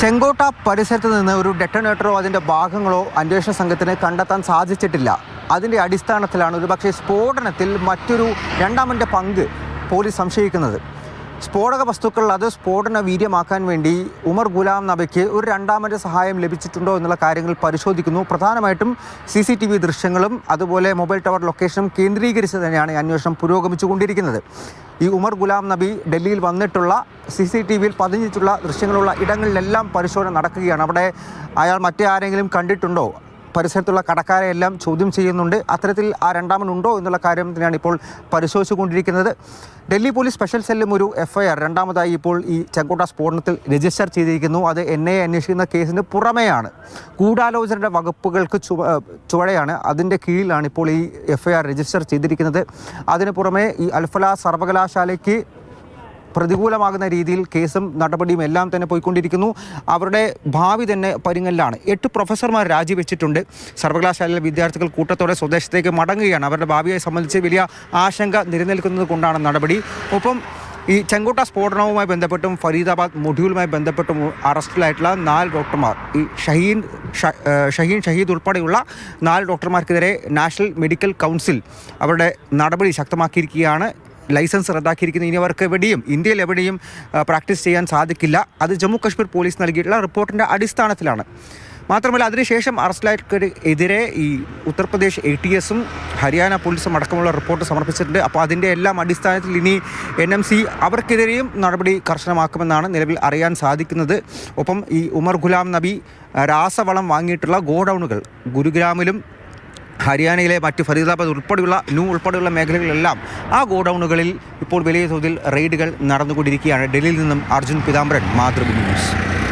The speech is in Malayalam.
ചെങ്കോട്ട പരിസരത്ത് നിന്ന് ഒരു ഡെറ്റനേറ്ററോ അതിൻ്റെ ഭാഗങ്ങളോ അന്വേഷണ സംഘത്തിന് കണ്ടെത്താൻ സാധിച്ചിട്ടില്ല. അതിൻ്റെ അടിസ്ഥാനത്തിലാണ് ഒരുപക്ഷെ സ്ഫോടനത്തിൽ മറ്റൊരു രണ്ടാമൻ്റെ പങ്ക് പോലീസ് സംശയിക്കുന്നത്. സ്ഫോടക വസ്തുക്കൾ അത് സ്ഫോടന വീര്യമാക്കാൻ വേണ്ടി ഉമർ ഗുലാം നബിക്ക് ഒരു രണ്ടാമൻ്റെ സഹായം ലഭിച്ചിട്ടുണ്ടോ എന്നുള്ള കാര്യങ്ങൾ പരിശോധിക്കുന്നു. പ്രധാനമായിട്ടും CCTV ദൃശ്യങ്ങളും അതുപോലെ മൊബൈൽ ടവർ ലൊക്കേഷനും കേന്ദ്രീകരിച്ച് തന്നെയാണ് അന്വേഷണം പുരോഗമിച്ചുകൊണ്ടിരിക്കുന്നത്. ഈ ഉമർ ഗുലാം നബി ഡൽഹിയിൽ വന്നിട്ടുള്ള CCTVയിൽ പതിഞ്ഞിട്ടുള്ള ദൃശ്യങ്ങളുള്ള ഇടങ്ങളിലെല്ലാം പരിശോധന നടക്കുകയാണ്. അവിടെ അയാൾ മറ്റേ ആരെങ്കിലും കണ്ടിട്ടുണ്ടോ, പരിസരത്തുള്ള കടക്കാരെ എല്ലാം ചോദ്യം ചെയ്യുന്നുണ്ട്. അത്തരത്തിൽ ആ രണ്ടാമനുണ്ടോ എന്നുള്ള കാര്യം തന്നെയാണ് ഇപ്പോൾ പരിശോധിച്ചുകൊണ്ടിരിക്കുന്നത്. ഡൽഹി പോലീസ് സ്പെഷ്യൽ സെല്ലും ഒരു FIR രണ്ടാമതായി ഇപ്പോൾ ഈ ചെങ്കോട്ട സ്ഫോടനത്തിൽ രജിസ്റ്റർ ചെയ്തിരിക്കുന്നു. അത് NIA അന്വേഷിക്കുന്ന കേസിന് പുറമെയാണ്, ഗൂഢാലോചനയുടെ വകുപ്പുകൾക്ക് ചുവടെയാണ്, അതിൻ്റെ കീഴിലാണ് ഇപ്പോൾ ഈ FIR രജിസ്റ്റർ ചെയ്തിരിക്കുന്നത്. അതിന് പുറമെ ഈ അൽഫലാ സർവകലാശാലയ്ക്ക് പ്രതികൂലമാകുന്ന രീതിയിൽ കേസും നടപടിയും എല്ലാം തന്നെ പോയിക്കൊണ്ടിരിക്കുന്നു. അവരുടെ ഭാവി തന്നെ പരിങ്ങലിലാണ്. 8 പ്രൊഫസർമാർ രാജിവെച്ചിട്ടുണ്ട്. സർവകലാശാലയിലെ വിദ്യാർത്ഥികൾ കൂട്ടത്തോടെ സ്വദേശത്തേക്ക് മടങ്ങുകയാണ്. അവരുടെ ഭാവിയെ സംബന്ധിച്ച് വലിയ ആശങ്ക നിലനിൽക്കുന്നത് കൊണ്ടാണ് നടപടി. ഒപ്പം ഈ ചെങ്കോട്ട സ്ഫോടനവുമായി ബന്ധപ്പെട്ടും ഫരീദാബാദ് മൊഡ്യൂളുമായി ബന്ധപ്പെട്ടും അറസ്റ്റിലായിട്ടുള്ള 4 ഡോക്ടർമാർ, ഈ ഷഹീൻ ഉൾപ്പെടെയുള്ള 4 ഡോക്ടർമാർക്കെതിരെ നാഷണൽ മെഡിക്കൽ കൗൺസിൽ അവരുടെ നടപടി ശക്തമാക്കിയിരിക്കുകയാണ്. ലൈസൻസ് റദ്ദാക്കിയിരിക്കുന്ന. ഇനി അവർക്ക് എവിടെയും ഇന്ത്യയിൽ എവിടെയും പ്രാക്ടീസ് ചെയ്യാൻ സാധിക്കില്ല. അത് ജമ്മു കാശ്മീർ പോലീസ് നൽകിയിട്ടുള്ള റിപ്പോർട്ടിൻ്റെ അടിസ്ഥാനത്തിലാണ്. മാത്രമല്ല അതിനുശേഷം അറസ്റ്റിലായവർക്കെതിരെ ഈ ഉത്തർപ്രദേശ് ATSഉം ഹരിയാന പോലീസും അടക്കമുള്ള റിപ്പോർട്ട് സമർപ്പിച്ചിട്ടുണ്ട്. അപ്പോൾ അതിൻ്റെ എല്ലാം അടിസ്ഥാനത്തിൽ ഇനി NMC അവർക്കെതിരെയും നടപടി കർശനമാക്കുമെന്നാണ് നിലവിൽ അറിയാൻ സാധിക്കുന്നത്. ഒപ്പം ഈ ഉമർ ഗുലാം നബി രാസവളം വാങ്ങിയിട്ടുള്ള ഗോഡൗണുകൾ ഗുരുഗ്രാമിലും ഹരിയാനയിലെ മറ്റ് ഫരീദാബാദ് ഉൾപ്പെടെയുള്ള മേഖലകളിലെല്ലാം ആ ഗോഡൗണുകളിൽ ഇപ്പോൾ വലിയ തോതിൽ റെയ്ഡുകൾ നടന്നുകൊണ്ടിരിക്കുകയാണ്. ഡൽഹിയിൽ നിന്നും അർജുൻ പീതാംബരൻ, മാതൃഭൂമി ന്യൂസ്.